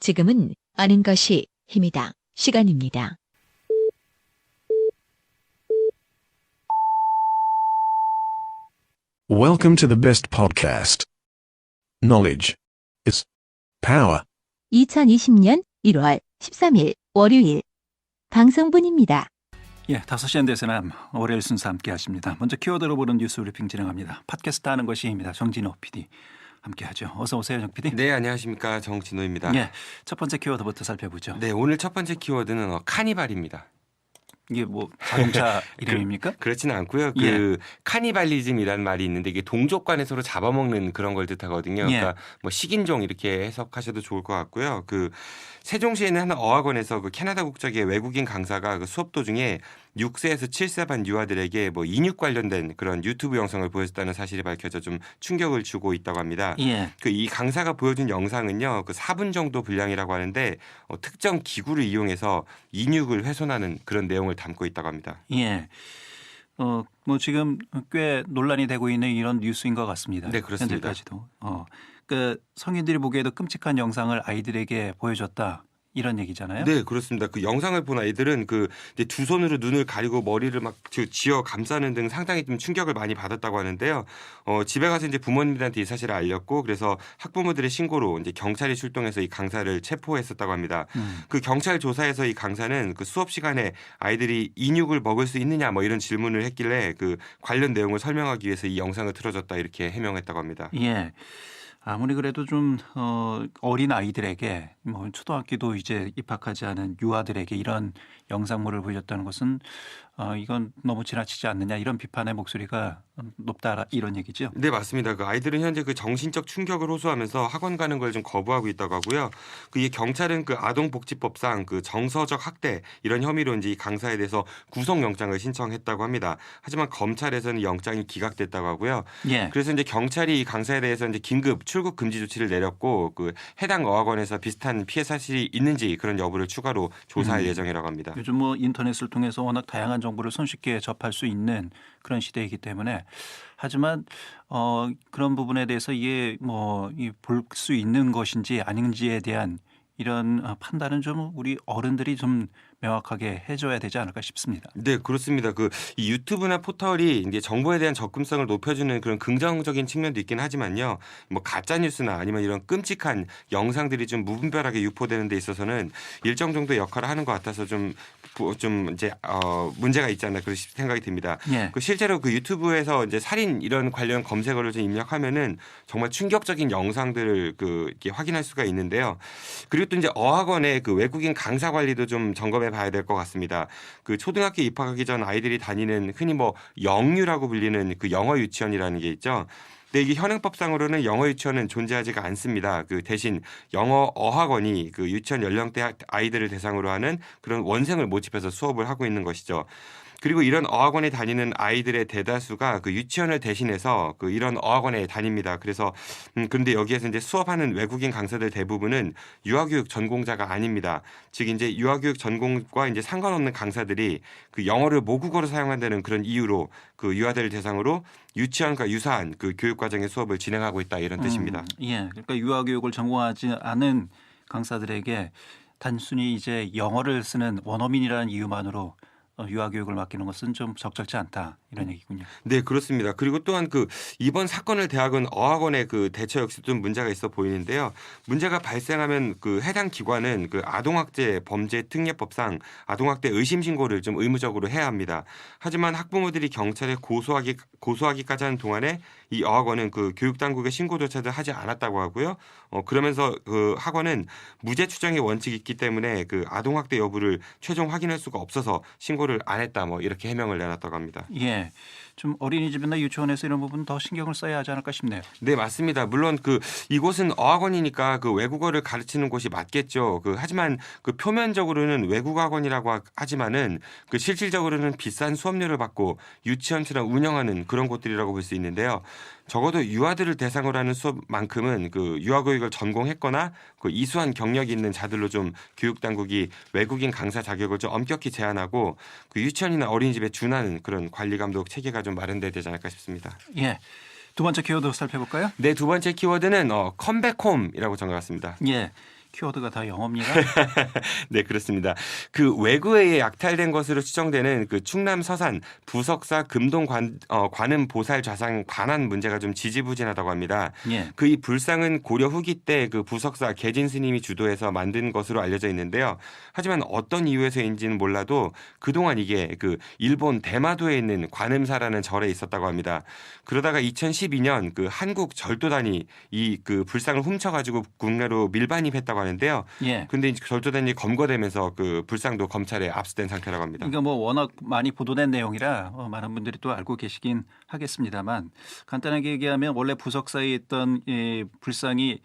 지금은 아는 것이 힘이다. 시간입니다. Welcome to the best podcast. Knowledge is power. 2020년 1월 13일 월요일 방송분입니다. 예, 5시 안 돼서는 월요일 순서 함께 하십니다. 먼저 키워드로 보는 뉴스 브리핑 진행합니다. 팟캐스트 하는 것이 힘이다. 정진호 PD 함께 하죠. 어서 오세요, 정 PD. 네, 안녕하십니까. 정진호입니다. 예, 첫 번째 키워드부터 살펴보죠. 네, 오늘 첫 번째 키워드는 카니발입니다. 이게 뭐 자동차 이름입니까? 그렇지는 않고요. 예. 카니발리즘이라는 말이 있는데 이게 동족간에 서로 잡아먹는 그런 걸 뜻하거든요. 예. 그러니까 뭐 식인종 이렇게 해석하셔도 좋을 것 같고요. 세종시에 있는 한 어학원에서 캐나다 국적의 외국인 강사가 수업 도중에 6세에서 7세 반 유아들에게 인육 관련된 그런 유튜브 영상을 보였다는 사실이 밝혀져 좀 충격을 주고 있다고 합니다. 예. 이 강사가 보여준 영상은요, 4분 정도 분량이라고 하는데 특정 기구를 이용해서 인육을 훼손하는 그런 내용을 담고 있다고 합니다. 예. 뭐 지금 꽤 논란이 되고 있는 이런 뉴스인 것 같습니다. 네, 그렇습니다. 현재까지도. 성인들이 보기에도 끔찍한 영상을 아이들에게 보여줬다. 이런 얘기잖아요. 네, 그렇습니다. 그 영상을 본 아이들은 이제 두 손으로 눈을 가리고 머리를 막 쥐어 감싸는 등 상당히 좀 충격을 많이 받았다고 하는데요. 집에 가서 이제 부모님들한테 이 사실을 알렸고 그래서 학부모들의 신고로 이제 경찰이 출동해서 이 강사를 체포했었다고 합니다. 그 경찰 조사에서 이 강사는 수업 시간에 아이들이 인육을 먹을 수 있느냐 이런 질문을 했길래 관련 내용을 설명하기 위해서 이 영상을 틀어줬다 이렇게 해명했다고 합니다. 예. 아무리 그래도 좀 어린 아이들에게 초등학교도 이제 입학하지 않은 유아들에게 이런 영상물을 보여줬다는 것은 이건 너무 지나치지 않느냐 이런 비판의 목소리가 높다 이런 얘기죠. 네, 맞습니다. 아이들은 현재 정신적 충격을 호소하면서 학원 가는 걸 좀 거부하고 있다고 하고요. 이 경찰은 아동복지법상 정서적 학대 이런 혐의로 이제 이 강사에 대해서 구속영장을 신청했다고 합니다. 하지만 검찰에서는 영장이 기각됐다고 하고요. 예. 그래서 이제 경찰이 이 강사에 대해서 이제 긴급 출국 금지 조치를 내렸고 해당 어학원에서 비슷한 피해 사실이 있는지 그런 여부를 추가로 조사할 예정이라고 합니다. 요즘 인터넷을 통해서 워낙 다양한 정보를 손쉽게 접할 수 있는 그런 시대이기 때문에 하지만 그런 부분에 대해서 이게 볼 수 있는 것인지 아닌지에 대한 이런 판단은 좀 우리 어른들이 좀 명확하게 해줘야 되지 않을까 싶습니다. 네, 그렇습니다. 이 유튜브나 포털이 이제 정보에 대한 접근성을 높여주는 그런 긍정적인 측면도 있긴 하지만요. 가짜 뉴스나 아니면 이런 끔찍한 영상들이 좀 무분별하게 유포되는 데 있어서는 일정 정도 역할을 하는 것 같아서 좀 이제 문제가 있지 않나 그런 생각이 듭니다. 예. 실제로 유튜브에서 이제 살인 이런 관련 검색어를 좀 입력하면은 정말 충격적인 영상들을 이렇게 확인할 수가 있는데요. 그리고 또 이제 어학원의 외국인 강사 관리도 좀 점검해 봐야 될 것 같습니다. 초등학교 입학하기 전 아이들이 다니는 흔히 영유라고 불리는 영어 유치원이라는 게 있죠. 근데 이게 현행법상으로는 영어 유치원은 존재하지가 않습니다. 대신 영어 어학원이 유치원 연령대 아이들을 대상으로 하는 그런 원생을 모집해서 수업을 하고 있는 것이죠. 그리고 이런 어학원에 다니는 아이들의 대다수가 유치원을 대신해서 이런 어학원에 다닙니다. 그래서 그런데 여기에서 이제 수업하는 외국인 강사들 대부분은 유아교육 전공자가 아닙니다. 즉 이제 유아교육 전공과 이제 상관없는 강사들이 영어를 모국어로 사용한다는 그런 이유로 유아들을 대상으로 유치원과 유사한 교육 과정의 수업을 진행하고 있다 이런 뜻입니다. 예, 그러니까 유아교육을 전공하지 않은 강사들에게 단순히 이제 영어를 쓰는 원어민이라는 이유만으로 유아교육을 맡기는 것은 좀 적절치 않다 이런 얘기군요. 네, 그렇습니다. 그리고 또한 이번 사건을 대학은 어학원의 대처 역시 좀 문제가 있어 보이는데요. 문제가 발생하면 해당 기관은 아동학대 범죄 특례법상 아동학대 의심 신고를 좀 의무적으로 해야 합니다. 하지만 학부모들이 경찰에 고소하기까지 하는 동안에 이 어학원은 교육당국의 신고조차도 하지 않았다고 하고요. 그러면서 학원은 무죄 추정의 원칙이 있기 때문에 아동학대 여부를 최종 확인할 수가 없어서 신고를 안 했다 이렇게 해명을 내놨다고 합니다. 예. 좀 어린이집이나 유치원에서 이런 부분 더 신경을 써야 하지 않을까 싶네요. 네, 맞습니다. 물론 이곳은 어학원이니까 외국어를 가르치는 곳이 맞겠죠. 하지만 표면적으로는 외국어 학원이라고 하지만은 실질적으로는 비싼 수업료를 받고 유치원처럼 운영하는 그런 곳들이라고 볼 수 있는데요. 적어도 유아들을 대상으로 하는 수업만큼은 유아교육을 전공했거나 이수한 경력이 있는 자들로 좀 교육당국이 외국인 강사 자격을 좀 엄격히 제한하고 유치원이나 어린이집에 준하는 그런 관리 감독 체계가 좀 마련돼야 되지 않을까 싶습니다. 예. 두 번째 키워드 살펴볼까요? 네, 두 번째 키워드는 컴백홈이라고 정해봤습니다. 예. 키워드가 다 영어입니다. 네, 그렇습니다. 그 외구에 의해 약탈된 것으로 추정되는 그 충남 서산 부석사 금동 관음 보살 좌상 반환 문제가 좀 지지부진하다고 합니다. 예. 그 이 불상은 고려 후기 때 그 부석사 계진 스님이 주도해서 만든 것으로 알려져 있는데요. 하지만 어떤 이유에서인지는 몰라도 그동안 이게 그 일본 대마도에 있는 관음사라는 절에 있었다고 합니다. 그러다가 2012년 그 한국 절도단이 이 그 불상을 훔쳐가지고 국내로 밀반입했다고 하는데요. 예. 근데 이제 절도단이 검거되면서 그 불상도 검찰에 압수된 상태라고 합니다. 그러니까 뭐 워낙 많이 보도된 내용이라 많은 분들이 또 알고 계시긴 하겠습니다만 간단하게 얘기하면 원래 부석사에 있던 이 불상이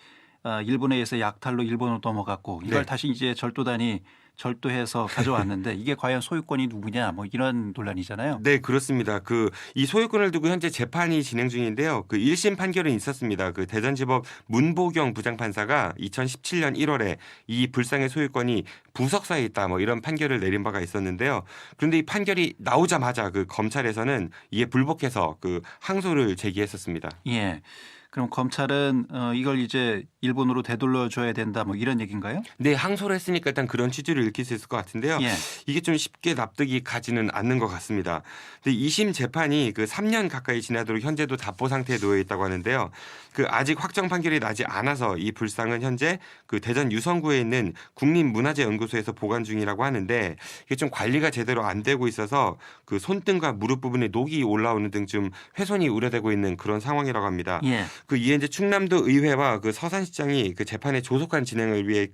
일본에 의해서 약탈로 일본으로 넘어갔고 이걸 네. 다시 이제 절도단이 절도해서 가져왔는데 이게 과연 소유권이 누구냐 뭐 이런 논란이잖아요. 네, 그렇습니다. 그 이 소유권을 두고 현재 재판이 진행 중인데요. 그 1심 판결은 있었습니다. 그 대전지법 문보경 부장판사가 2017년 1월에 이 불상의 소유권이 부석사에 있다 뭐 이런 판결을 내린 바가 있었는데요. 그런데 이 판결이 나오자마자 그 검찰에서는 이에 불복해서 그 항소를 제기했었습니다. 예. 그럼 검찰은 이걸 이제 일본으로 되돌려 줘야 된다 뭐 이런 얘기인가요? 네, 항소를 했으니까 일단 그런 취지를 읽힐 수 있을 것 같은데요. 예. 이게 좀 쉽게 납득이 가지는 않는 것 같습니다. 근데 2심 재판이 그 3년 가까이 지나도록 현재도 답보 상태에 놓여 있다고 하는데요. 그 아직 확정 판결이 나지 않아서 이 불상은 현재 그 대전 유성구에 있는 국립문화재연구소에서 보관 중이라고 하는데 이게 좀 관리가 제대로 안 되고 있어서 그 손등과 무릎 부분에 녹이 올라오는 등 좀 훼손이 우려되고 있는 그런 상황이라고 합니다. 예. 그 이에 이제 충남도 의회와 그 서산시장이 그 재판의 조속한 진행을 위해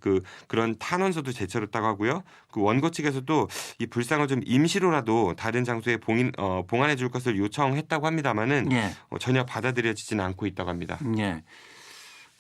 그런 탄원서도 제출했다고 하고요. 그 원고 측에서도 이 불상을 좀 임시로라도 다른 장소에 봉안해 줄 것을 요청했다고 합니다만은 예. 전혀 받아들여지지는 않고 있다고 합니다. 예.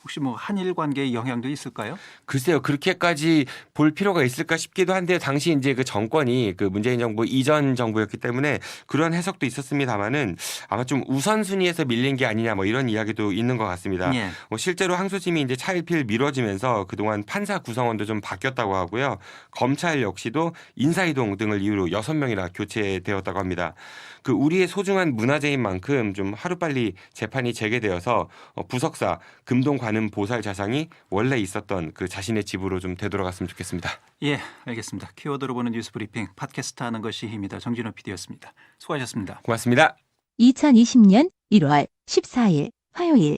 혹시 뭐 한일 관계에 영향도 있을까요? 글쎄요, 그렇게까지 볼 필요가 있을까 싶기도 한데 당시 이제 그 정권이 그 문재인 정부 이전 정부였기 때문에 그런 해석도 있었습니다만은 아마 좀 우선순위에서 밀린 게 아니냐 뭐 이런 이야기도 있는 것 같습니다. 예. 실제로 항소심이 이제 차일피일 미뤄지면서 그동안 판사 구성원도 좀 바뀌었다고 하고요. 검찰 역시도 인사이동 등을 이유로 6명이나 교체되었다고 합니다. 그 우리의 소중한 문화재인 만큼 좀 하루빨리 재판이 재개되어서 부석사 금동 관음 보살 좌상이 원래 있었던 그 자신의 집으로 좀 되돌아갔으면 좋겠습니다. 예, 알겠습니다. 키워드로 보는 뉴스 브리핑 팟캐스트 하는 것이 힘이다. 정진호 PD였습니다. 수고하셨습니다. 고맙습니다. 2020년 1월 14일 화요일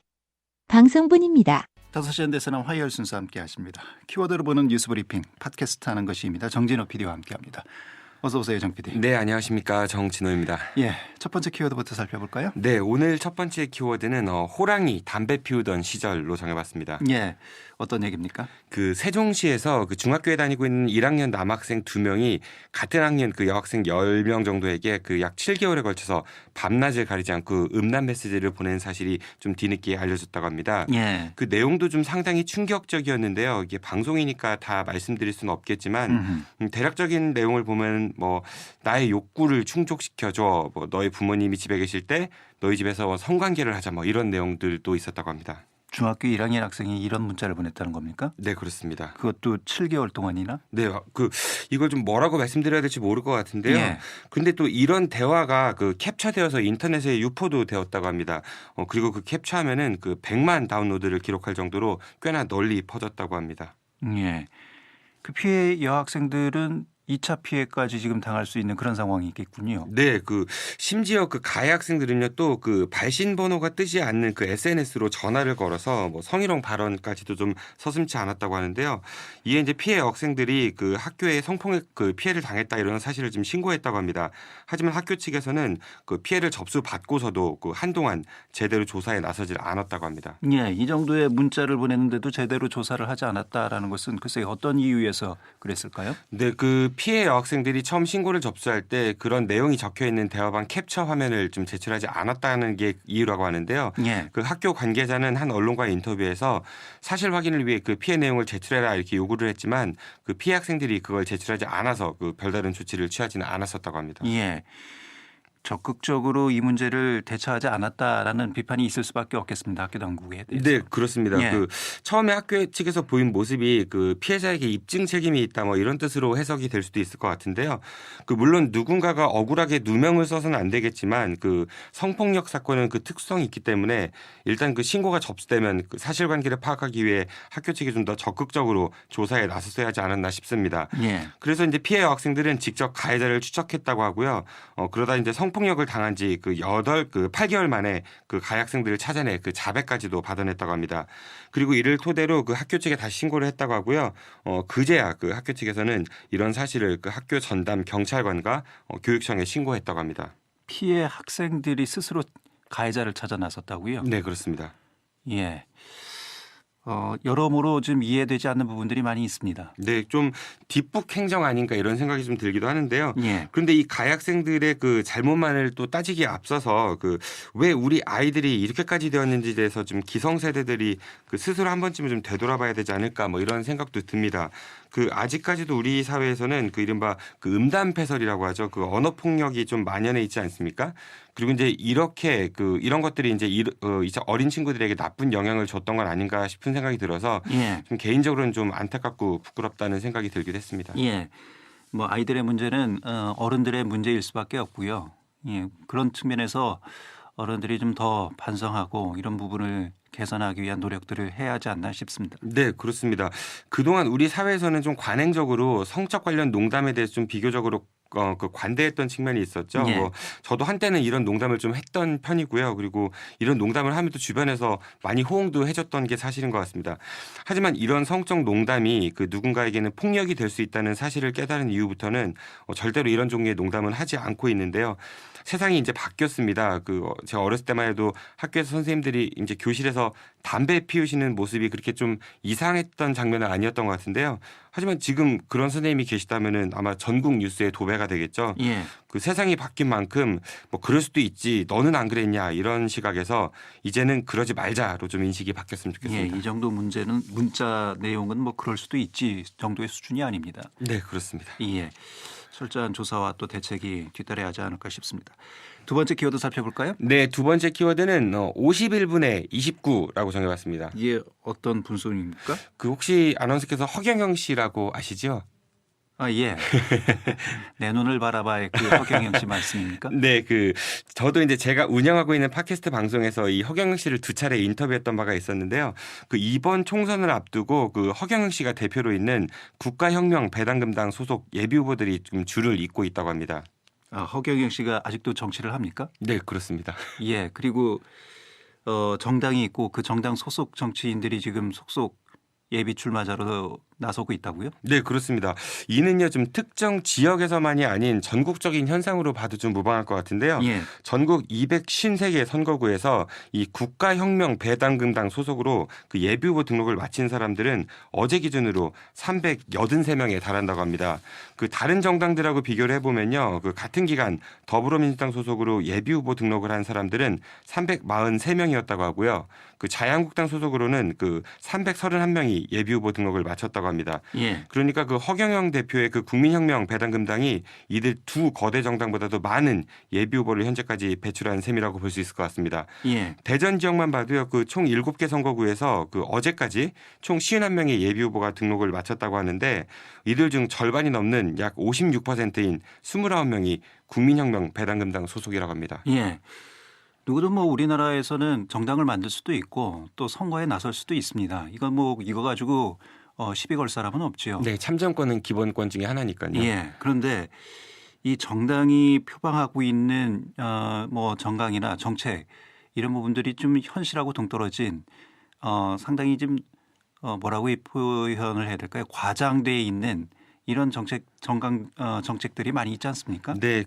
방송분입니다. 5시 현대사는 화요일 순서 함께 하십니다. 키워드로 보는 뉴스 브리핑 팟캐스트 하는 것이 힘이다. 정진호 PD와 함께합니다. 어서 오세요, 정 PD. 네, 안녕하십니까. 정진호입니다. 예, 첫 번째 키워드부터 살펴볼까요? 네, 오늘 첫 번째 키워드는 호랑이 담배 피우던 시절로 정해봤습니다. 예, 어떤 얘기입니까? 그 세종시에서 그 중학교에 다니고 있는 1학년 남학생 2명이 같은 학년 그 여학생 10명 정도에게 그 약 7개월에 걸쳐서 밤낮을 가리지 않고 음란 메시지를 보낸 사실이 좀 뒤늦게 알려졌다고 합니다. 예. 그 내용도 좀 상당히 충격적이었는데요. 이게 방송이니까 다 말씀드릴 수는 없겠지만 대략적인 내용을 보면 뭐 나의 욕구를 충족시켜줘, 뭐 너의 부모님이 집에 계실 때 너희 집에서 성관계를 하자, 뭐 이런 내용들도 있었다고 합니다. 중학교 1학년 학생이 이런 문자를 보냈다는 겁니까? 네, 그렇습니다. 그것도 7개월 동안이나? 네, 그 이걸 좀 뭐라고 말씀드려야 될지 모를 것 같은데요. 예. 근데 또 이런 대화가 그 캡처되어서 인터넷에 유포도 되었다고 합니다. 그리고 그 캡처하면은 그 100만 다운로드를 기록할 정도로 꽤나 널리 퍼졌다고 합니다. 예. 그 피해 여학생들은 2차 피해까지 지금 당할 수 있는 그런 상황이 있겠군요. 네, 그 심지어 그 가해 학생들은요 또 그 발신 번호가 뜨지 않는 그 SNS로 전화를 걸어서 뭐 성희롱 발언까지도 좀 서슴지 않았다고 하는데요. 이에 이제 피해 학생들이 그 학교에 성폭력 그 피해를 당했다 이런 사실을 지금 신고했다고 합니다. 하지만 학교 측에서는 그 피해를 접수받고서도 그 한동안 제대로 조사에 나서질 않았다고 합니다. 예, 이 정도의 문자를 보냈는데도 제대로 조사를 하지 않았다라는 것은 글쎄 어떤 이유에서 그랬을까요? 네, 그 피해 여학생들이 처음 신고를 접수할 때 그런 내용이 적혀 있는 대화방 캡처 화면을 좀 제출하지 않았다는 게 이유라고 하는데요. 예. 그 학교 관계자는 한 언론과의 인터뷰에서 사실 확인을 위해 그 피해 내용을 제출해라 이렇게 요구를 했지만 그 피해 학생들이 그걸 제출하지 않아서 그 별다른 조치를 취하지는 않았었다고 합니다. 예. 적극적으로 이 문제를 대처하지 않았다라는 비판이 있을 수밖에 없겠습니다. 학교 당국에 대해서. 네, 그렇습니다. 예. 그 처음에 학교 측에서 보인 모습이 그 피해자에게 입증 책임이 있다 뭐 이런 뜻으로 해석이 될 수도 있을 것 같은데요. 그 물론 누군가가 억울하게 누명을 써서는 안 되겠지만 그 성폭력 사건은 그 특수성이 있기 때문에 일단 그 신고가 접수되면 그 사실관계를 파악하기 위해 학교 측이 좀 더 적극적으로 조사에 나섰어야 하지 않았나 싶습니다. 예. 그래서 이제 피해 여학생들은 직접 가해자를 추적했다고 하고요. 그러다 이제 성폭력을 당한 지 그 8개월 만에 그 가해 학생들을 찾아내 그 자백까지도 받아냈다고 합니다. 그리고 이를 토대로 그 학교 측에 다시 신고를 했다고 하고요. 그제야 그 학교 측에서는 이런 사실을 그 학교 전담 경찰관과 교육청에 신고했다고 합니다. 피해 학생들이 스스로 가해자를 찾아 나섰다고요? 네, 그렇습니다. 예. 여러모로 좀 이해되지 않는 부분들이 많이 있습니다. 네, 좀 뒷북 행정 아닌가 이런 생각이 좀 들기도 하는데요. 예. 그런데 이 가해 학생들의 그 잘못만을 또 따지기에 앞서서 그 왜 우리 아이들이 이렇게까지 되었는지에 대해서 좀 기성세대들이 그 스스로 한 번쯤은 좀 되돌아봐야 되지 않을까 뭐 이런 생각도 듭니다. 그 아직까지도 우리 사회에서는 그 이른바 그 음담패설이라고 하죠. 그 언어 폭력이 좀 만연해 있지 않습니까? 그리고 이제 이렇게 그 이런 것들이 이제 이제 어린 친구들에게 나쁜 영향을 줬던 건 아닌가 싶은 생각이 들어서 예. 좀 개인적으로는 좀 안타깝고 부끄럽다는 생각이 들기도 했습니다. 예. 뭐 아이들의 문제는 어른들의 문제일 수밖에 없고요. 예. 그런 측면에서 어른들이 좀 더 반성하고 이런 부분을 개선하기 위한 노력들을 해야 하지 않나 싶습니다. 네, 그렇습니다. 그동안 우리 사회에서는 좀 관행적으로 성적 관련 농담에 대해서 좀 비교적으로 그 관대했던 측면이 있었죠. 예. 뭐 저도 한때는 이런 농담을 좀 했던 편이고요. 그리고 이런 농담을 하면 또 주변에서 많이 호응도 해줬던 게 사실인 것 같습니다. 하지만 이런 성적 농담이 그 누군가에게는 폭력이 될 수 있다는 사실을 깨달은 이후부터는 절대로 이런 종류의 농담은 하지 않고 있는데요. 세상이 이제 바뀌었습니다. 제가 어렸을 때만 해도 학교에서 선생님들이 이제 교실에서 담배 피우시는 모습이 그렇게 좀 이상했던 장면은 아니었던 것 같은데요. 하지만 지금 그런 선생님이 계시다면은 아마 전국 뉴스에 도배가 되겠죠. 예. 그 세상이 바뀐 만큼 뭐 그럴 수도 있지 너는 안 그랬냐 이런 시각에서 이제는 그러지 말자로 좀 인식이 바뀌었으면 예. 좋겠습니다. 이 정도 문제는 문자 내용은 뭐 그럴 수도 있지 정도의 수준이 아닙니다. 네, 그렇습니다. 예. 철저한 조사와 또 대책이 뒤따라야 하지 않을까 싶습니다. 두 번째 키워드 살펴볼까요? 네, 두 번째 키워드는 51분의 29라고 정해봤습니다. 이게 어떤 분수입니까? 그 혹시 아나운서께서 허경영 씨라고 아시죠? 아, 예. 내 눈을 바라봐의 그 허경영 씨 말씀입니까? 네, 저도 이제 제가 운영하고 있는 팟캐스트 방송에서 이 허경영 씨를 두 차례 인터뷰했던 바가 있었는데요. 그 이번 총선을 앞두고 그 허경영 씨가 대표로 있는 국가혁명 배당금당 소속 예비 후보들이 좀 줄을 잇고 있다고 합니다. 아, 허경영 씨가 아직도 정치를 합니까? 네, 그렇습니다. 예. 그리고 정당이 있고 그 정당 소속 정치인들이 지금 속속 예비 출마자로 나서고 있다고요? 네, 그렇습니다. 이는요 좀 특정 지역에서만이 아닌 전국적인 현상으로 봐도 좀 무방할 것 같은데요. 예. 전국 253개 선거구에서 이 국가혁명 배당금당 소속으로 그 예비후보 등록을 마친 사람들은 어제 기준으로 383명에 달한다고 합니다. 그 다른 정당들하고 비교를 해보면요, 그 같은 기간 더불어민주당 소속으로 예비후보 등록을 한 사람들은 343명이었다고 하고요. 그 자유한국당 소속으로는 그 331명이 예비후보 등록을 마쳤다고 합니다. 예. 그러니까 그 허경영 대표의 그 국민혁명 배당금당이 이들 두 거대 정당보다도 많은 예비 후보를 현재까지 배출한 셈이라고 볼 수 있을 것 같습니다. 예. 대전 지역만 봐도요. 그 총 7개 선거구에서 그 어제까지 총 51명의 예비 후보가 등록을 마쳤다고 하는데 이들 중 절반이 넘는 약 56%인 29명이 국민혁명 배당금당 소속이라고 합니다. 예. 누구든 뭐 우리나라에서는 정당을 만들 수도 있고 또 선거에 나설 수도 있습니다. 이건 뭐 이거 가지고 시비 걸 사람은 없지요. 네, 참정권은 기본권 중에 하나니까요. 예. 그런데 이 정당이 표방하고 있는 뭐 정강이나 정책 이런 부분들이 좀 현실하고 동떨어진 상당히 좀 뭐라고 이 표현을 해야 될까요? 과장돼 있는 이런 정책들이 많이 있지 않습니까? 네,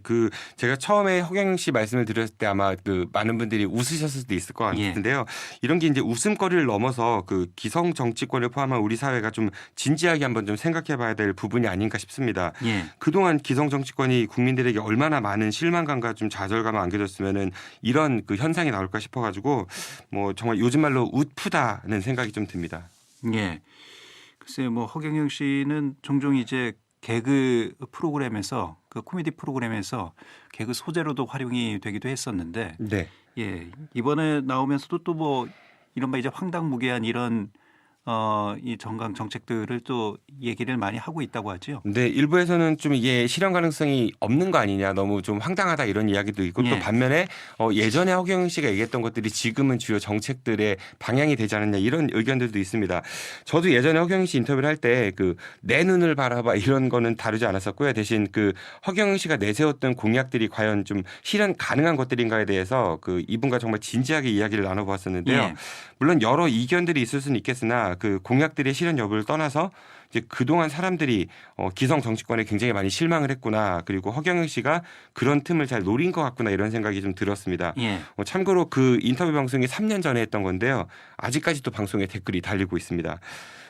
제가 처음에 허경영 씨 말씀을 드렸을 때 아마 많은 분들이 웃으셨을 수도 있을 것 같은데요. 이런 게 이제 웃음거리를 넘어서 기성 정치권을 포함한 우리 사회가 좀 진지하게 한번 좀 생각해봐야 될 부분이 아닌가 싶습니다. 예. 그동안 기성 정치권이 국민들에게 얼마나 많은 실망감과 좀 좌절감을 안겨줬으면은 이런 현상이 나올까 싶어가지고 뭐 정말 요즘 말로 웃프다는 생각이 좀 듭니다. 예. 글쎄요, 뭐 허경영 씨는 종종 이제 개그 프로그램에서 그 코미디 프로그램에서 개그 소재로도 활용이 되기도 했었는데 네. 예, 이번에 나오면서도 또 뭐 이른바 이제 황당무계한 이런 이 정강 정책들을 또 얘기를 많이 하고 있다고 하죠. 네, 일부에서는 좀 이게 실현 가능성이 없는 거 아니냐, 너무 좀 황당하다 이런 이야기도 있고 예. 또 반면에 예전에 허경영 씨가 얘기했던 것들이 지금은 주요 정책들의 방향이 되지 않았냐 이런 의견들도 있습니다. 저도 예전에 허경영 씨 인터뷰를 할 때 그 내 눈을 바라봐 이런 거는 다루지 않았었고요. 대신 그 허경영 씨가 내세웠던 공약들이 과연 좀 실현 가능한 것들인가에 대해서 그 이분과 정말 진지하게 이야기를 나눠보았었는데요. 예. 물론 여러 이견들이 있을 수는 있겠으나 그 공약들의 실현 여부를 떠나서 이제 그동안 사람들이 기성 정치권에 굉장히 많이 실망을 했구나. 그리고 허경영 씨가 그런 틈을 잘 노린 것 같구나 이런 생각이 좀 들었습니다. 예. 참고로 그 인터뷰 방송이 3년 전에 했던 건데요. 아직까지도 방송에 댓글이 달리고 있습니다.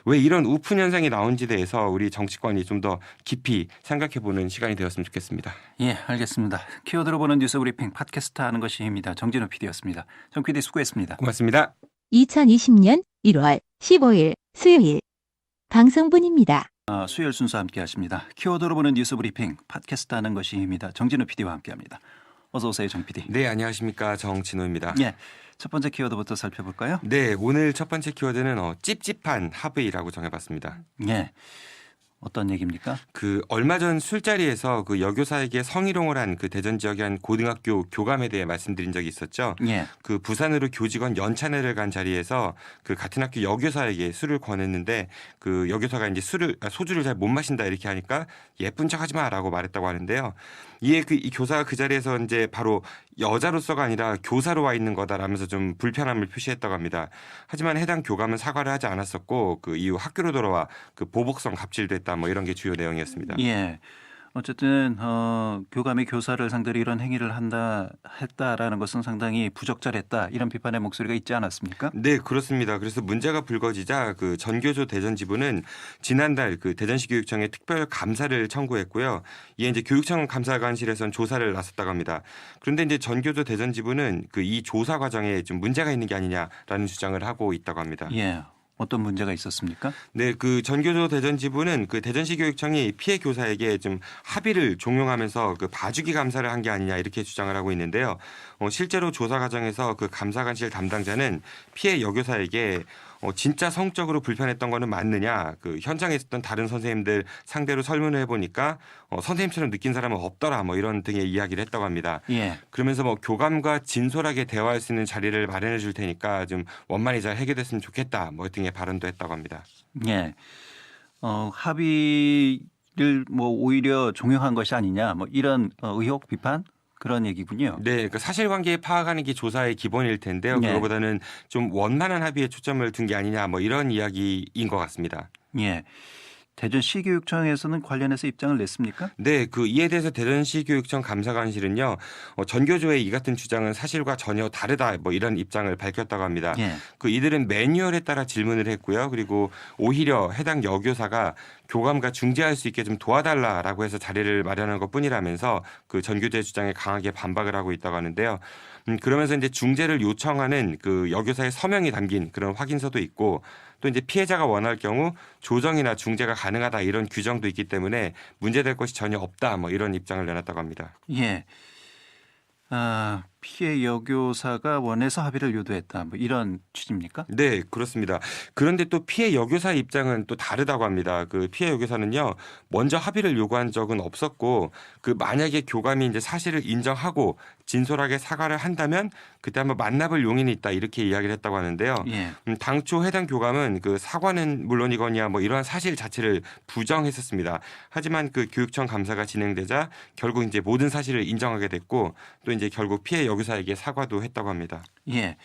왜 이런 우픈 현상이 나온지에 대해서 우리 정치권이 좀 더 깊이 생각해보는 시간이 되었으면 좋겠습니다. 예, 알겠습니다. 키워드로 보는 뉴스 브리핑 팟캐스트 하는 것이입니다. 정진우 PD였습니다. 정 PD 수고했습니다. 고맙습니다. 2020년 1월 15일 수요일 방송분입니다. 수요일 순서 함께 하십니다. 키워드로 보는 뉴스 브리핑 팟캐스트 하는 것이입니다. 정진우 PD와 함께합니다. 어서 오세요, 정 PD. 네, 안녕하십니까. 정진호입니다. 예, 첫 번째 키워드부터 살펴볼까요? 네, 오늘 첫 번째 키워드는 찝찝한 합의라고 정해봤습니다. 예, 어떤 얘기입니까? 그 얼마 전 술자리에서 그 여교사에게 성희롱을 한 그 대전 지역의 한 고등학교 교감에 대해 말씀드린 적이 있었죠. 예, 그 부산으로 교직원 연찬회를 간 자리에서 그 같은 학교 여교사에게 술을 권했는데 그 여교사가 이제 소주를 잘 못 마신다 이렇게 하니까 예쁜 척하지 마라고 말했다고 하는데요. 이에 이 교사가 그 자리에서 이제 바로 여자로서가 아니라 교사로 와 있는 거다라면서 좀 불편함을 표시했다고 합니다. 하지만 해당 교감은 사과를 하지 않았었고 그 이후 학교로 돌아와 그 보복성 갑질됐다 뭐 이런 게 주요 내용이었습니다. 예. 어쨌든 교감이 교사를 상대로 이런 행위를 했다라는 것은 상당히 부적절했다 이런 비판의 목소리가 있지 않았습니까? 네, 그렇습니다. 그래서 문제가 불거지자 그 전교조 대전지부는 지난달 그 대전시 교육청에 특별 감사를 청구했고요. 이에 이제 교육청 감사관실에선 조사를 나섰다고 합니다. 그런데 이제 전교조 대전지부는 그 이 조사 과정에 좀 문제가 있는 게 아니냐라는 주장을 하고 있다고 합니다. 예. 어떤 문제가 있었습니까? 네, 그 전교조 대전지부는 그 대전시 교육청이 피해 교사에게 좀 합의를 종용하면서 그 봐주기 감사를 한 게 아니냐 이렇게 주장을 하고 있는데요. 실제로 조사 과정에서 그 감사관실 담당자는 피해 여교사에게 진짜 성적으로 불편했던 거는 맞느냐? 그 현장에 있었던 다른 선생님들 상대로 설문을 해보니까 선생님처럼 느낀 사람은 없더라. 뭐 이런 등의 이야기를 했다고 합니다. 예. 그러면서 뭐 교감과 진솔하게 대화할 수 있는 자리를 마련해 줄 테니까 좀 원만히 잘 해결됐으면 좋겠다. 뭐 등의 발언도 했다고 합니다. 예. 합의를 뭐 오히려 종용한 것이 아니냐 뭐 이런 의혹 비판 그런 얘기군요. 네, 그 사실관계 파악하는 게 조사의 기본일 텐데요. 네. 그거보다는 좀 원만한 합의에 초점을 둔 게 아니냐 뭐 이런 이야기인 것 같습니다. 예. 대전시교육청에서는 관련해서 입장을 냈습니까? 네, 그 이에 대해서 대전시 교육청 감사관실은요, 전교조의 이 같은 주장은 사실과 전혀 다르다, 뭐 이런 입장을 밝혔다고 합니다. 예. 그 이들은 매뉴얼에 따라 질문을 했고요, 그리고 오히려 해당 여교사가 교감과 중재할 수 있게 좀 도와달라라고 해서 자리를 마련한 것뿐이라면서 그 전교조의 주장에 강하게 반박을 하고 있다고 하는데요. 그러면서 이제 중재를 요청하는 그 여교사의 서명이 담긴 그런 확인서도 있고 또 이제 피해자가 원할 경우 조정이나 중재가 가능하다 이런 규정도 있기 때문에 문제될 것이 전혀 없다 뭐 이런 입장을 내놨다고 합니다. 예. 피해 여교사가 원해서 합의를 유도했다. 뭐 이런 취지입니까? 네, 그렇습니다. 그런데 또 피해 여교사 입장은 또 다르다고 합니다. 그 피해 여교사는요, 먼저 합의를 요구한 적은 없었고, 그 만약에 교감이 이제 사실을 인정하고 진솔하게 사과를 한다면 그때 한번 만나볼 용인이 있다 이렇게 이야기를 했다고 하는데요. 예. 당초 해당 교감은 그 사과는 물론이거니와 뭐 이러한 사실 자체를 부정했었습니다. 하지만 그 교육청 감사가 진행되자 결국 이제 모든 사실을 인정하게 됐고 또 이제 결국 피해 여교사에게 사과도 했다고 합니다. 예.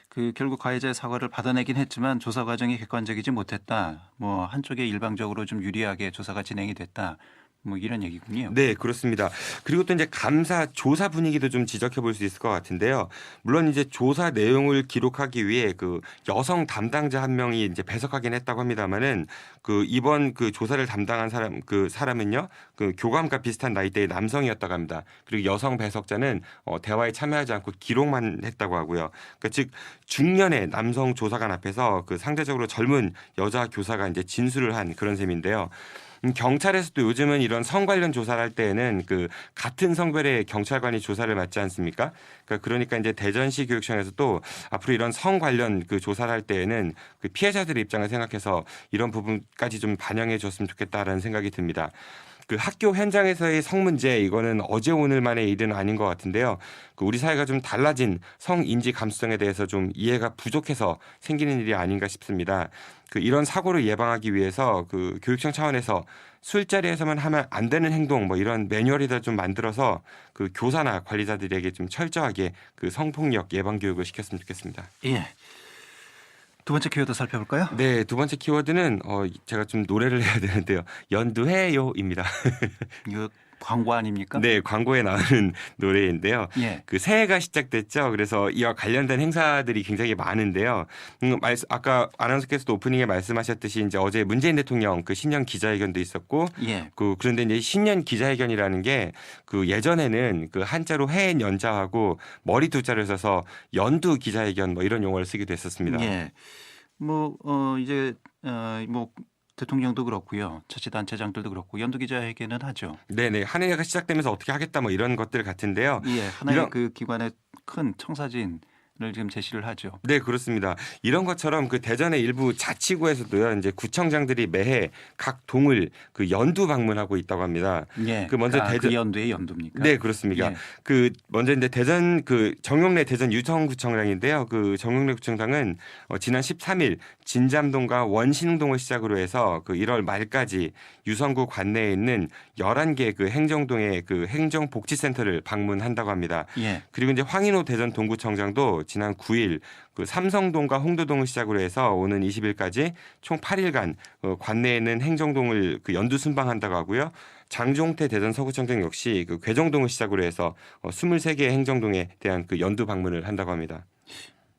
그 결국 가해자의 사과를 받아내긴 했지만 조사 과정이 객관적이지 못했다. 뭐 한쪽에 일방적으로 좀 유리하게 조사가 진행이 됐다. 뭐 이런 얘기군요. 네, 그렇습니다. 그리고 또 이제 감사 조사 분위기도 좀 지적해 볼 수 있을 것 같은데요. 물론 이제 조사 내용을 기록하기 위해 그 여성 담당자 한 명이 이제 배석하긴 했다고 합니다만은 그 이번 그 조사를 담당한 사람은요, 그 교감과 비슷한 나이대의 남성이었다고 합니다. 그리고 여성 배석자는 대화에 참여하지 않고 기록만 했다고 하고요. 그러니까 즉 중년의 남성 조사관 앞에서 그 상대적으로 젊은 여자 교사가 이제 진술을 한 그런 셈인데요. 경찰에서도 요즘은 이런 성 관련 조사를 할 때에는 그 같은 성별의 경찰관이 조사를 맡지 않습니까? 그러니까 이제 대전시 교육청에서도 앞으로 이런 성 관련 그 조사를 할 때에는 그 피해자들의 입장을 생각해서 이런 부분까지 좀 반영해 줬으면 좋겠다라는 생각이 듭니다. 그 학교 현장에서의 성 문제 이거는 어제 오늘만의 일은 아닌 것 같은데요. 그 우리 사회가 좀 달라진 성 인지 감수성에 대해서 좀 이해가 부족해서 생기는 일이 아닌가 싶습니다. 그 이런 사고를 예방하기 위해서 그 교육청 차원에서 술자리에서만 하면 안 되는 행동 뭐 이런 매뉴얼이다 좀 만들어서 그 교사나 관리자들에게 좀 철저하게 그 성폭력 예방 교육을 시켰으면 좋겠습니다. 예. 두 번째 키워드 살펴볼까요? 네, 두 번째 키워드는 제가 좀 노래를 해야 되는데요. 연두해요입니다. 이거 광고 아닙니까? 네, 광고에 나오는 노래인데요. 예. 그 새해가 시작됐죠. 그래서 이와 관련된 행사들이 굉장히 많은데요. 아까 아나운서께서도 오프닝에 말씀하셨듯이 이제 어제 문재인 대통령 그 신년 기자회견도 있었고, 예. 그런데 이제 신년 기자회견이라는 게 그 예전에는 그 한자로 해엔 연자하고 머리 두 자를 써서 연두 기자회견 뭐 이런 용어를 쓰기도 했었습니다. 예. 이제 뭐 대통령도 그렇고요. 자치단체장들도 그렇고 연두기자회견은 하죠. 네네. 한 해가 시작되면서 어떻게 하겠다 뭐 이런 것들 같은데요. 예, 하나의 그 기관의 큰 청사진을 지금 제시를 하죠. 네, 그렇습니다. 이런 것처럼 그 대전의 일부 자치구에서도요, 이제 구청장들이 매해 각 동을 그 연두 방문하고 있다고 합니다. 예. 그 먼저 그 연두의 연두입니까? 네, 그렇습니다. 예. 그 먼저 이제 대전 그 정용래 대전 유성구청장인데요. 그 정용래 구청장은 지난 13일 진잠동과 원신동을 시작으로 해서 그 1월 말까지 유성구 관내에 있는 11개 그 행정동의 그 행정복지센터를 방문한다고 합니다. 예. 그리고 이제 황인호 대전 동구청장도 지난 9일 그 삼성동과 홍도동을 시작으로 해서 오는 20일까지 총 8일간 관내에 있는 행정동을 그 연두 순방한다고 하고요. 장종태 대전 서구청장 역시 그 괴정동을 시작으로 해서 23개의 행정동에 대한 그 연두 방문을 한다고 합니다.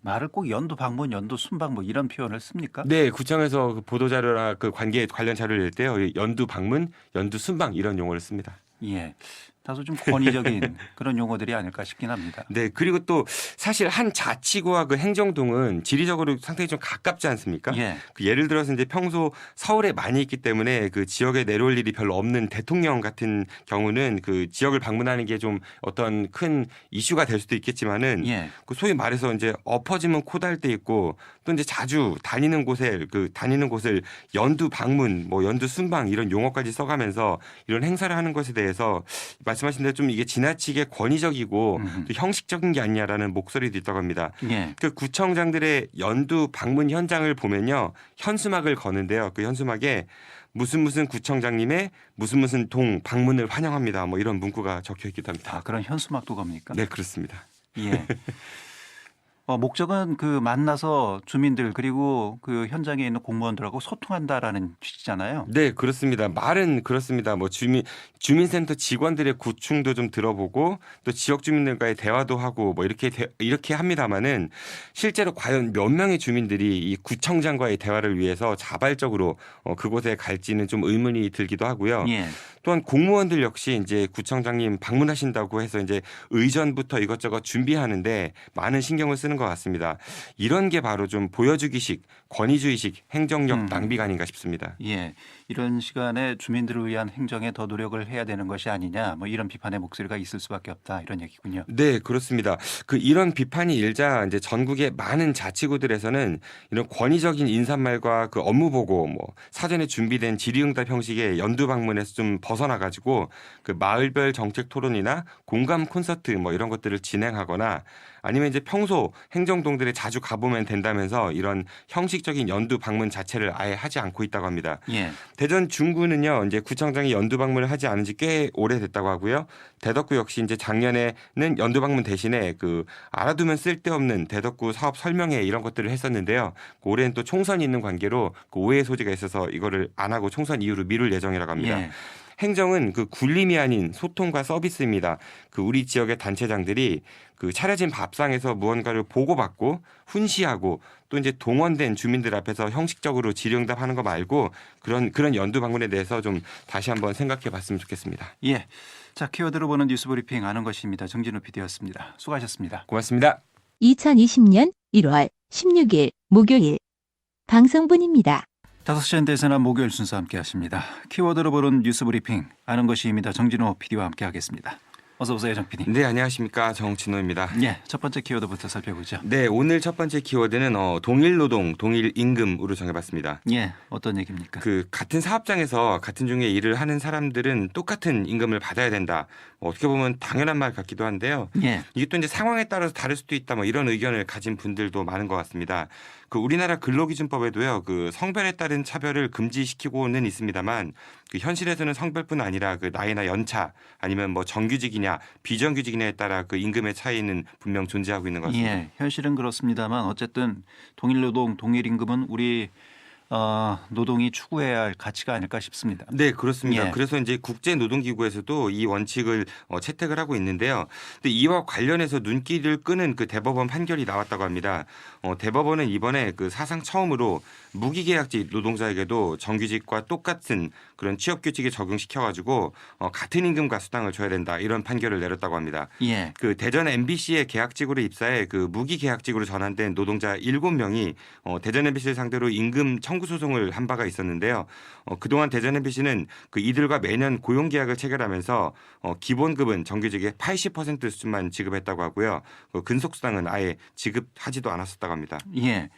말을 꼭 연두 방문, 연두 순방 뭐 이런 표현을 씁니까? 네, 구청에서 그 보도 자료나 그 관련 자료를 낼 때요, 연두 방문, 연두 순방 이런 용어를 씁니다. 예. 다소 좀 권위적인 그런 용어들이 아닐까 싶긴 합니다. 네, 그리고 또 사실 한 자치구와 그 행정동은 지리적으로 상당히 좀 가깝지 않습니까? 예. 그 예를 들어서 이제 평소 서울에 많이 있기 때문에 그 지역에 내려올 일이 별로 없는 대통령 같은 경우는 그 지역을 방문하는 게 좀 어떤 큰 이슈가 될 수도 있겠지만은 예. 그 소위 말해서 이제 엎어지면 코달 때 있고 또 이제 자주 다니는 곳을 연두 방문, 뭐 연두 순방 이런 용어까지 써가면서 이런 행사를 하는 것에 대해서 말씀하신 대로 좀 이게 지나치게 권위적이고 또 형식적인 게 아니냐라는 목소리도 있다고 합니다. 예. 그 구청장들의 연두 방문 현장을 보면요, 현수막을 거는데요. 그 현수막에 무슨 구청장님의 무슨 동 방문을 환영합니다. 뭐 이런 문구가 적혀 있기도 합니다. 아, 그런 현수막도 겁니까? 네, 그렇습니다. 예. 목적은 그 만나서 주민들 그리고 그 현장에 있는 공무원들하고 소통한다라는 취지잖아요. 네, 그렇습니다. 말은 그렇습니다. 뭐 주민센터 직원들의 고충도 좀 들어보고 또 지역 주민들과의 대화도 하고 뭐 이렇게 합니다만은 실제로 과연 몇 명의 주민들이 이 구청장과의 대화를 위해서 자발적으로 그곳에 갈지는 좀 의문이 들기도 하고요. 예. 또한 공무원들 역시 이제 구청장님 방문하신다고 해서 이제 의전부터 이것저것 준비하는데 많은 신경을 쓰는 것 같습니다. 이런 게 바로 좀 보여주기식, 권위주의식 행정력 낭비가 아닌가 싶습니다. 예. 이런 시간에 주민들을 위한 행정에 더 노력을 해야 되는 것이 아니냐, 뭐 이런 비판의 목소리가 있을 수밖에 없다, 이런 얘기군요. 네, 그렇습니다. 이런 비판이 일자 이제 전국의 많은 자치구들에서는 이런 권위적인 인사말과 그 업무 보고 뭐 사전에 준비된 질의응답 형식의 연두 방문에서 좀 벗어나 가지고 그 마을별 정책 토론이나 공감 콘서트 뭐 이런 것들을 진행하거나 아니면 이제 평소 행정동들에 자주 가보면 된다면서 이런 형식적인 연두 방문 자체를 아예 하지 않고 있다고 합니다. 예. 대전 중구는요, 이제 구청장이 연두 방문을 하지 않은 지 꽤 오래됐다고 하고요. 대덕구 역시 이제 작년에는 연두 방문 대신에 그 알아두면 쓸데없는 대덕구 사업 설명회 이런 것들을 했었는데요. 올해는 또 총선이 있는 관계로 그 오해의 소지가 있어서 이거를 안 하고 총선 이후로 미룰 예정이라고 합니다. 예. 행정은 그 굴림이 아닌 소통과 서비스입니다. 그 우리 지역의 단체장들이 그 차려진 밥상에서 무언가를 보고받고 훈시하고 또 이제 동원된 주민들 앞에서 형식적으로 질의응답하는 거 말고 그런 연두 방문에 대해서 좀 다시 한번 생각해 봤으면 좋겠습니다. 예. 자, 키워드로 보는 뉴스 브리핑 아는 것입니다. 정진우 PD였습니다. 수고하셨습니다. 고맙습니다. 2020년 1월 16일 목요일 방송분입니다. 5시 현대에서는 목요일 순서 함께 하십니다. 키워드로 보는 뉴스 브리핑 아는 것이 힘이다. 정진호 PD와 함께 하겠습니다. 어서 오세요, 정 PD. 네, 안녕하십니까. 정진호입니다. 예, 첫 번째 키워드부터 살펴보죠. 네, 오늘 첫 번째 키워드는 동일 노동, 동일 임금으로 정해봤습니다. 예, 어떤 얘기입니까? 그 같은 사업장에서 같은 종류의 일을 하는 사람들은 똑같은 임금을 받아야 된다. 어떻게 보면 당연한 말 같기도 한데요. 예, 이게 또 이제 상황에 따라서 다를 수도 있다. 뭐 이런 의견을 가진 분들도 많은 것 같습니다. 그 우리나라 근로기준법에도요, 그 성별에 따른 차별을 금지시키고는 있습니다만, 그 현실에서는 성별뿐 아니라 그 나이나 연차 아니면 뭐 정규직이냐 비정규직이냐에 따라 그 임금의 차이는 분명 존재하고 있는 것 같습니다. 예, 현실은 그렇습니다만 어쨌든 동일 노동, 동일 임금은 우리 노동이 추구해야 할 가치가 아닐까 싶습니다. 네, 그렇습니다. 예. 그래서 이제 국제노동기구에서도 이 원칙을 채택을 하고 있는데요. 근데 이와 관련해서 눈길을 끄는 그 대법원 판결이 나왔다고 합니다. 대법원은 이번에 그 사상 처음으로 무기계약직 노동자에게도 정규직과 똑같은 그런 취업규칙에 적용시켜가지고 같은 임금과 수당을 줘야 된다 이런 판결을 내렸다고 합니다. 예, 그 대전 MBC의 계약직으로 입사해 그 무기계약직으로 전환된 노동자 7명이 대전 MBC를 상대로 임금 청구 소송을 한 바가 있었는데요. 그동안 대전 MBC는 그 이들과 매년 고용계약을 체결하면서 기본급은 정규직의 80% 수준만 지급했다고 하고요. 근속수당은 아예 지급하지도 않았었다고 합니다. 예.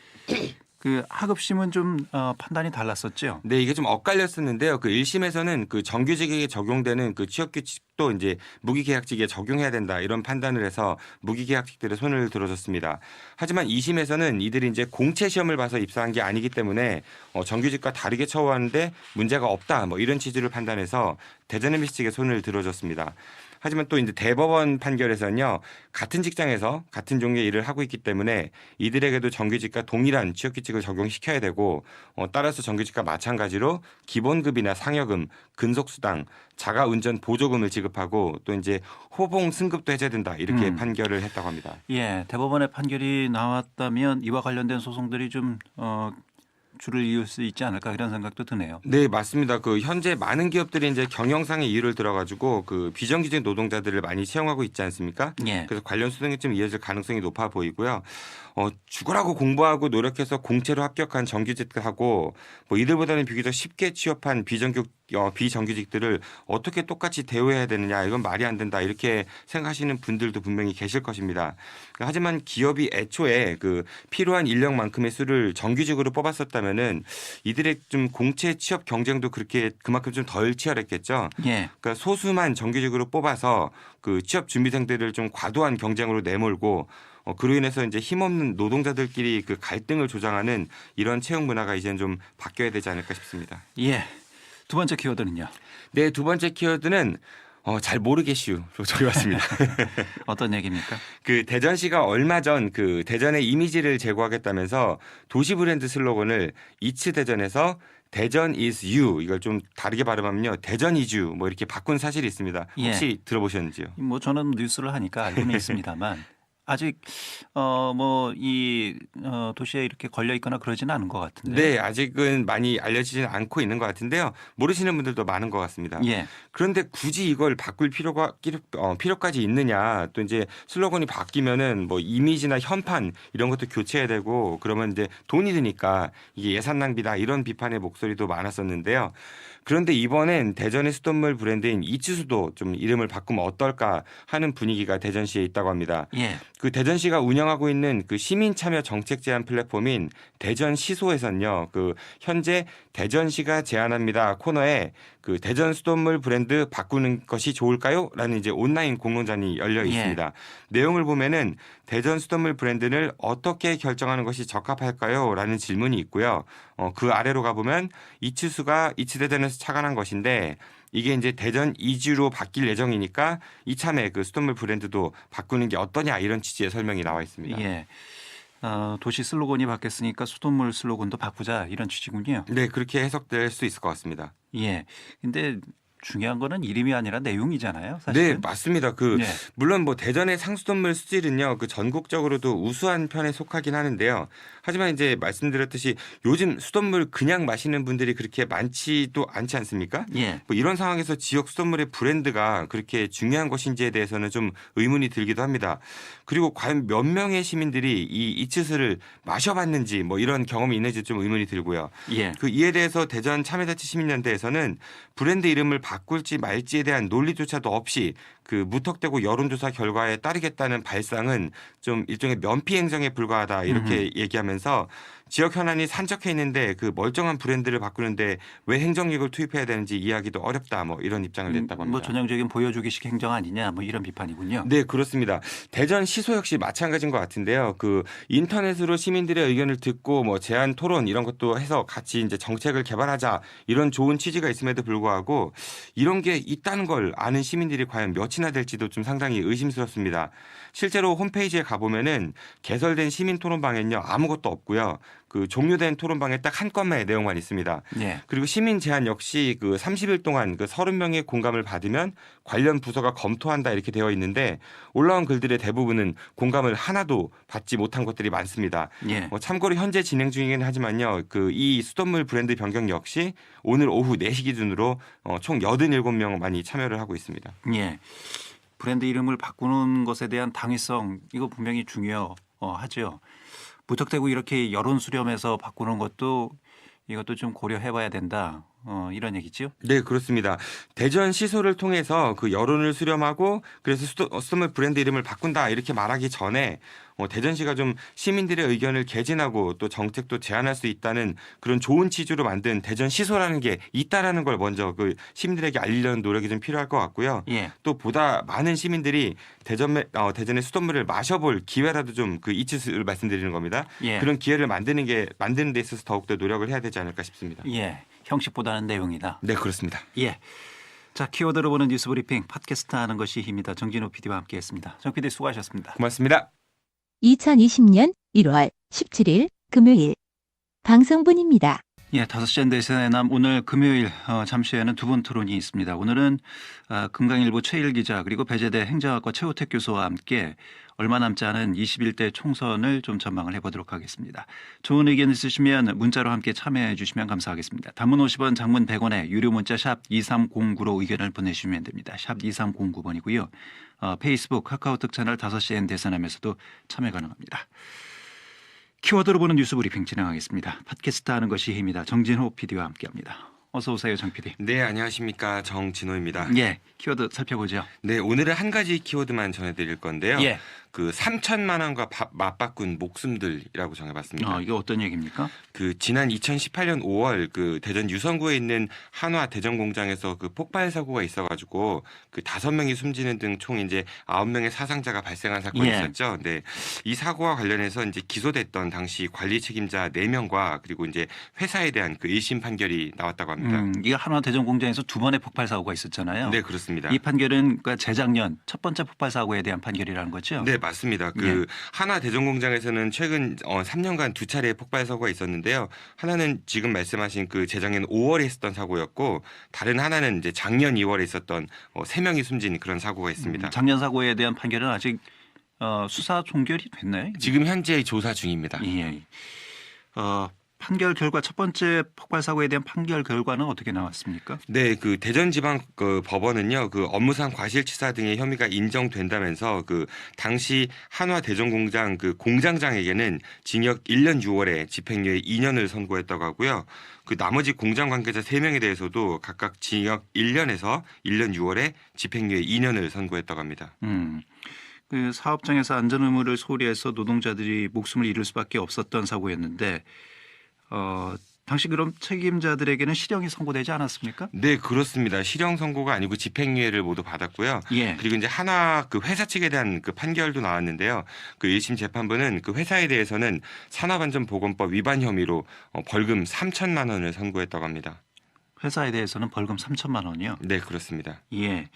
그 하급심은 좀 판단이 달랐었죠. 네, 이게 좀 엇갈렸었는데요. 그 1심에서는 그 정규직에게 적용되는 그 취업규칙도 이제 무기계약직에 적용해야 된다 이런 판단을 해서 무기계약직들의 손을 들어줬습니다. 하지만 2심에서는 이들이 이제 공채 시험을 봐서 입사한 게 아니기 때문에 정규직과 다르게 처우하는데 문제가 없다 뭐 이런 취지를 판단해서 대전 MBC 측에 손을 들어줬습니다. 하지만 또 이제 대법원 판결에서는요, 같은 직장에서 같은 종류의 일을 하고 있기 때문에 이들에게도 정규직과 동일한 취업규칙을 적용시켜야 되고, 따라서 정규직과 마찬가지로 기본급이나 상여금, 근속수당, 자가운전 보조금을 지급하고 또 이제 호봉 승급도 해제된다 이렇게 판결을 했다고 합니다. 예, 대법원의 판결이 나왔다면 이와 관련된 소송들이 좀 줄을 이을 수 있지 않을까 이런 생각도 드네요. 네, 맞습니다. 그 현재 많은 기업들이 이제 경영상의 이유를 들어가지고 그 비정규직 노동자들을 많이 채용하고 있지 않습니까? 예. 그래서 관련 소송이 좀 이어질 가능성이 높아 보이고요. 죽으라고 공부하고 노력해서 공채로 합격한 정규직하고 뭐 이들보다는 비교적 쉽게 취업한 비정규직들을 어떻게 똑같이 대우해야 되느냐 이건 말이 안 된다 이렇게 생각하시는 분들도 분명히 계실 것입니다. 하지만 기업이 애초에 그 필요한 인력만큼의 수를 정규직으로 뽑았었다면은 이들의 좀 공채 취업 경쟁도 그만큼 좀 덜 치열했겠죠. 예. 그러니까 소수만 정규직으로 뽑아서 그 취업 준비생들을 좀 과도한 경쟁으로 내몰고 그로 인해서 이제 힘없는 노동자들끼리 그 갈등을 조장하는 이런 채용 문화가 이제는 좀 바뀌어야 되지 않을까 싶습니다. 예. 두 번째 키워드는요. 네, 두 번째 키워드는 잘 모르겠슈로 적어봤습니다. 어떤 얘기입니까? 그 대전시가 얼마 전 그 대전의 이미지를 제고하겠다면서 도시 브랜드 슬로건을 이츠 대전에서 대전 is you 이걸 좀 다르게 발음하면요 대전 is you 뭐 이렇게 바꾼 사실이 있습니다. 혹시 예. 들어보셨는지요? 뭐 저는 뉴스를 하니까 알고는 있습니다만 아직 뭐 이 도시에 이렇게 걸려 있거나 그러지는 않은 것 같은데. 네, 아직은 많이 알려지지는 않고 있는 것 같은데요. 모르시는 분들도 많은 것 같습니다. 예. 그런데 굳이 이걸 바꿀 필요까지 있느냐. 또 이제 슬로건이 바뀌면은 뭐 이미지나 현판 이런 것도 교체해야 되고 그러면 이제 돈이 드니까 이게 예산 낭비다 이런 비판의 목소리도 많았었는데요. 그런데 이번엔 대전의 수돗물 브랜드인 이츠수도 좀 이름을 바꾸면 어떨까 하는 분위기가 대전시에 있다고 합니다. 예. 그 대전시가 운영하고 있는 그 시민 참여 정책 제안 플랫폼인 대전시소에서는요. 그 현재 대전시가 제안합니다 코너에 그 대전 수돗물 브랜드 바꾸는 것이 좋을까요? 라는 이제 온라인 공론장이 열려 있습니다. 내용을 보면은 대전 수돗물 브랜드를 어떻게 결정하는 것이 적합할까요? 라는 질문이 있고요. 그 아래로 가보면 이츠수가 이츠대전에서 착안한 것인데 이게 이제 대전 이주로 바뀔 예정이니까 이참에 그 수돗물 브랜드도 바꾸는 게 어떠냐 이런 취지의 설명이 나와 있습니다. 예. 도시 슬로건이 바뀌었으니까 수돗물 슬로건도 바꾸자 이런 취지군요. 네, 그렇게 해석될 수 있을 것 같습니다. 예. 근데 중요한 거는 이름이 아니라 내용이잖아요. 네, 사실은. 맞습니다. 네. 물론 뭐 대전의 상수돗물 수질은요, 전국적으로도 우수한 편에 속하긴 하는데요. 하지만 이제 말씀드렸듯이 요즘 수돗물 그냥 마시는 분들이 그렇게 많지도 않지 않습니까? 예. 뭐 이런 상황에서 지역 수돗물의 브랜드가 그렇게 중요한 것인지에 대해서는 좀 의문이 들기도 합니다. 그리고 과연 몇 명의 시민들이 이 이츠스를 마셔봤는지 뭐 이런 경험이 있는지 좀 의문이 들고요. 예. 이에 대해서 대전 참여자치 시민연대에서는 브랜드 이름을 바꿀지 말지에 대한 논리조차도 없이 무턱대고 여론조사 결과에 따르겠다는 발상은 좀 일종의 면피 행정에 불과하다 이렇게 얘기하면서 지역 현안이 산적해 있는데 멀쩡한 브랜드를 바꾸는데 왜 행정력을 투입해야 되는지 이해하기도 어렵다 뭐 이런 입장을 냈다고 합니다. 뭐 전형적인 보여주기식 행정 아니냐 뭐 이런 비판이군요. 네, 그렇습니다. 대전 시소 역시 마찬가지인 것 같은데요. 인터넷으로 시민들의 의견을 듣고 뭐 제안 토론 이런 것도 해서 같이 이제 정책을 개발하자 이런 좋은 취지가 있음에도 불구하고 이런 게 있다는 걸 아는 시민들이 과연 몇이나 될지도 좀 상당히 의심스럽습니다. 실제로 홈페이지에 가보면은 개설된 시민 토론방에는요 아무것도 없고요. 종료된 토론방에 딱 한 건의 내용만 있습니다. 예. 그리고 시민 제안 역시 30일 동안 30명의 공감을 받으면 관련 부서가 검토한다 이렇게 되어 있는데 올라온 글들의 대부분은 공감을 하나도 받지 못한 것들이 많습니다. 예. 참고로 현재 진행 중이긴 하지만요. 이 수돗물 브랜드 변경 역시 오늘 오후 4시 기준으로 총 87명만이 참여를 하고 있습니다. 예. 브랜드 이름을 바꾸는 것에 대한 당위성 이거 분명히 중요하죠. 무턱대고 이렇게 여론 수렴해서 바꾸는 것도 이것도 좀 고려해봐야 된다. 이런 얘기죠. 네, 그렇습니다. 대전 시소를 통해서 여론을 수렴하고 그래서 수돗물 브랜드 이름을 바꾼다 이렇게 말하기 전에 대전시가 좀 시민들의 의견을 개진하고 또 정책도 제안할 수 있다는 그런 좋은 취지로 만든 대전 시소라는 게 있다라는 걸 먼저 시민들에게 알리려는 노력이 좀 필요할 것 같고요. 예. 또 보다 많은 시민들이 대전의 수돗물을 마셔볼 기회라도 좀 이츠스를 말씀드리는 겁니다. 예. 그런 기회를 만드는 데 있어서 더욱더 노력을 해야 되지 않을까 싶습니다. 예. 형식보다는 내용이다. 네, 그렇습니다. 예. 자, 키워드로 보는 뉴스 브리핑 팟캐스트 하는 것이 힘이다. 정진호 PD와 함께했습니다. 정 PD 수고하셨습니다. 고맙습니다. 2020년 1월 17일 금요일 방송분입니다. 예, 5시 앤데이의 남 오늘 금요일 잠시 후에는 두 분 토론이 있습니다. 오늘은 금강일보 최일 기자 그리고 배재대 행정학과 최우택 교수와 함께 얼마 남지 않은 21대 총선을 좀 전망을 해보도록 하겠습니다. 좋은 의견 있으시면 문자로 함께 참여해 주시면 감사하겠습니다. 단문 50원, 장문 100원에 유료 문자 샵 2309로 의견을 보내주시면 됩니다. 샵 2309번이고요. 페이스북, 카카오톡 채널 5시 앤데이에서도 참여 가능합니다. 키워드로 보는 뉴스 브리핑 진행하겠습니다. 팟캐스트 하는 것이 힘이다. 정진호 PD와 함께합니다. 어서 오세요, 정 PD. 네, 안녕하십니까. 정진호입니다. 예, 키워드 살펴보죠. 네, 오늘은 한 가지 키워드만 전해드릴 건데요. 예. 3천만 원과 맞바꾼 목숨들이라고 정해봤습니다. 이게 어떤 얘기입니까? 지난 2018년 5월 대전 유성구에 있는 한화 대전 공장에서 폭발 사고가 있어가지고 5명이 숨지는 등 총 이제 9명의 사상자가 발생한 사건이 예. 있었죠. 네, 이 사고와 관련해서 이제 기소됐던 당시 관리 책임자 4명과 그리고 이제 회사에 대한 1심 판결이 나왔다고 합니다. 이게 한화 대전 공장에서 2번의 폭발 사고가 있었잖아요. 네, 그렇습니다. 이 판결은 재작년 첫 번째 폭발 사고에 대한 판결이라는 거죠? 네, 맞습니다. 하나 대전공장에서는 최근 3년간 2차례의 폭발 사고가 있었는데요. 하나는 지금 말씀하신 재작년 5월에 있었던 사고였고 다른 하나는 이제 작년 2월에 있었던 3명이 숨진 그런 사고가 있습니다. 작년 사고에 대한 판결은 아직 수사 종결이 됐나요? 지금 현재 조사 중입니다. 예. 판결 결과 첫 번째 폭발 사고에 대한 판결 결과는 어떻게 나왔습니까? 네, 대전지방 법원은요, 업무상 과실치사 등의 혐의가 인정된다면서 당시 한화 대전공장 공장장에게는 징역 1년 6월에 집행유예 2년을 선고했다고 하고요. 나머지 공장 관계자 3명에 대해서도 각각 징역 1년에서 1년 6월에 집행유예 2년을 선고했다고 합니다. 사업장에서 안전 의무를 소홀히해서 노동자들이 목숨을 잃을 수밖에 없었던 사고였는데. 당시 그럼 책임자들에게는 실형이 선고되지 않았습니까? 네, 그렇습니다. 실형 선고가 아니고 집행유예를 모두 받았고요. 예. 그리고 이제 한화 회사 측에 대한 판결도 나왔는데요. 1심 재판부는 회사에 대해서는 산업안전보건법 위반 혐의로 벌금 3천만 원을 선고했다고 합니다. 회사에 대해서는 벌금 3천만 원이요? 네, 그렇습니다. 예.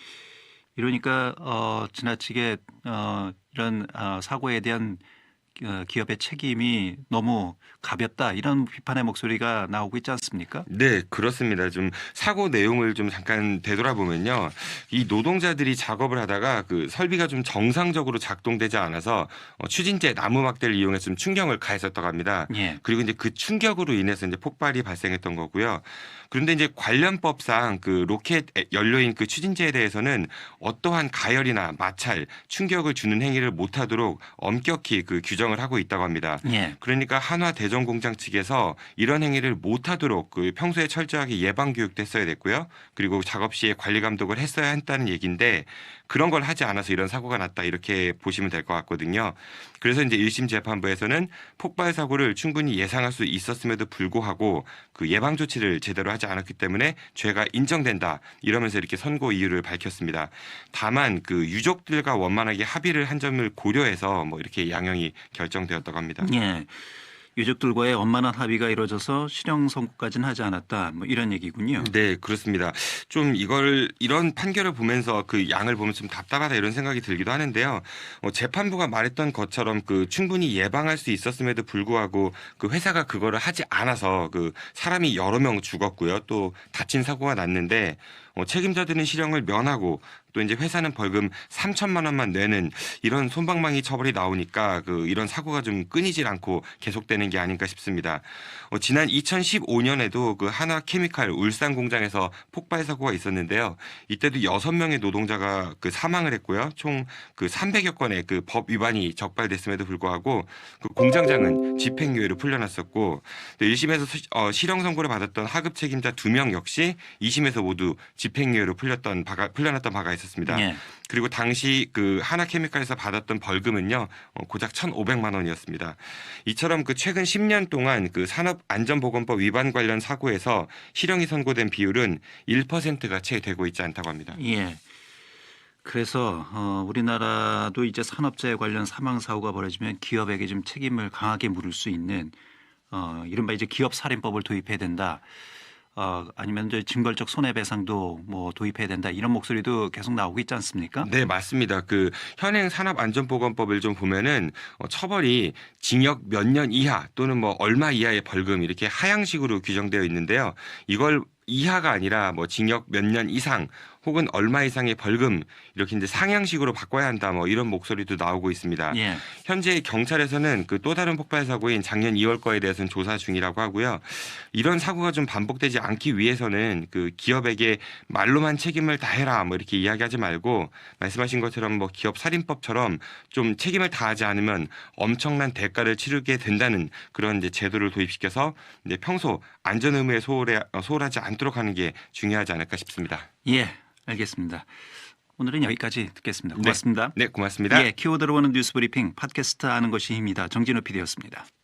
이러니까 지나치게 이런 사고에 대한 기업의 책임이 너무 가볍다 이런 비판의 목소리가 나오고 있지 않습니까? 네, 그렇습니다. 좀 사고 내용을 좀 잠깐 되돌아보면요. 이 노동자들이 작업을 하다가 그 설비가 좀 정상적으로 작동되지 않아서 추진제 나무 막대를 이용해서 좀 충격을 가했었다고 합니다. 예. 그리고 이제 그 충격으로 인해서 이제 폭발이 발생했던 거고요. 그런데 이제 관련법상 그 로켓 연료인 그 추진제에 대해서는 어떠한 가열이나 마찰, 충격을 주는 행위를 못하도록 엄격히 그 규정을 하고 있다고 합니다. 예. 그러니까 한화 대전공장 측에서 이런 행위를 못하도록 그 평소에 철저하게 예방 교육도 했어야 됐고요. 그리고 작업 시에 관리 감독을 했어야 했다는 얘기인데 그런 걸 하지 않아서 이런 사고가 났다 이렇게 보시면 될 것 같거든요. 그래서 이제 1심 재판부에서는 폭발 사고를 충분히 예상할 수 있었음에도 불구하고 그 예방 조치를 제대로 하지 않았기 때문에 죄가 인정된다 이러면서 이렇게 선고 이유를 밝혔습니다. 다만 그 유족들과 원만하게 합의를 한 점을 고려해서 뭐 이렇게 양형이 결정되었다고 합니다. 예. 유족들과의 원만한 합의가 이루어져서 실형 선고까지는 하지 않았다. 뭐 이런 얘기군요. 네, 그렇습니다. 좀 이런 판결을 보면서 그 양을 보면 좀 답답하다 이런 생각이 들기도 하는데요. 재판부가 말했던 것처럼 그 충분히 예방할 수 있었음에도 불구하고 그 회사가 그거를 하지 않아서 그 사람이 여러 명 죽었고요. 또 다친 사고가 났는데 책임자들은 실형을 면하고 또 이제 회사는 벌금 3천만 원만 내는 이런 솜방망이 처벌이 나오니까 그 이런 사고가 좀 끊이질 않고 계속되는 게 아닌가 싶습니다. 지난 2015년에도 그 한화케미칼 울산 공장에서 폭발 사고가 있었는데요. 이때도 6명의 노동자가 그 사망을 했고요. 총 그 300여 건의 그 법 위반이 적발됐음에도 불구하고 그 공장장은 집행유예로 풀려났었고 또 1심에서 실형 선고를 받았던 하급 책임자 2명 역시 2심에서 모두 집행유예로 풀려났던 바가 있었습니다. 예. 그리고 당시 그 하나케미칼에서 받았던 벌금은요 고작 1,500만 원이었습니다. 이처럼 그 최근 10년 동안 그 산업안전보건법 위반 관련 사고에서 실형이 선고된 비율은 1%가 채 되고 있지 않다고 합니다. 예. 그래서 우리나라도 이제 산업재해 관련 사망 사고가 벌어지면 기업에게 좀 책임을 강하게 물을 수 있는 이른바 이제 기업살인법을 도입해야 된다. 아니면 이제 징벌적 손해배상도 뭐 도입해야 된다 이런 목소리도 계속 나오고 있지 않습니까? 네, 맞습니다. 그 현행 산업안전보건법을 좀 보면은 처벌이 징역 몇 년 이하 또는 뭐 얼마 이하의 벌금 이렇게 하향식으로 규정되어 있는데요. 이걸 이하가 아니라 뭐 징역 몇 년 이상 혹은 얼마 이상의 벌금 이렇게 이제 상향식으로 바꿔야 한다 뭐 이런 목소리도 나오고 있습니다. 예. 현재 경찰에서는 그 또 다른 폭발 사고인 작년 2월 거에 대해서는 조사 중이라고 하고요. 이런 사고가 좀 반복되지 않기 위해서는 그 기업에게 말로만 책임을 다해라 뭐 이렇게 이야기하지 말고 말씀하신 것처럼 뭐 기업 살인법처럼 좀 책임을 다하지 않으면 엄청난 대가를 치르게 된다는 그런 이제 제도를 도입시켜서 이제 평소 안전 의무에 소홀하지 않도록 하는 게 중요하지 않을까 싶습니다. 예, 알겠습니다. 오늘은 여기까지 듣겠습니다. 고맙습니다. 네, 고맙습니다. 예, 키워드로 보는 뉴스 브리핑 팟캐스트 아는 것이 힘이다. 정진우 PD였습니다.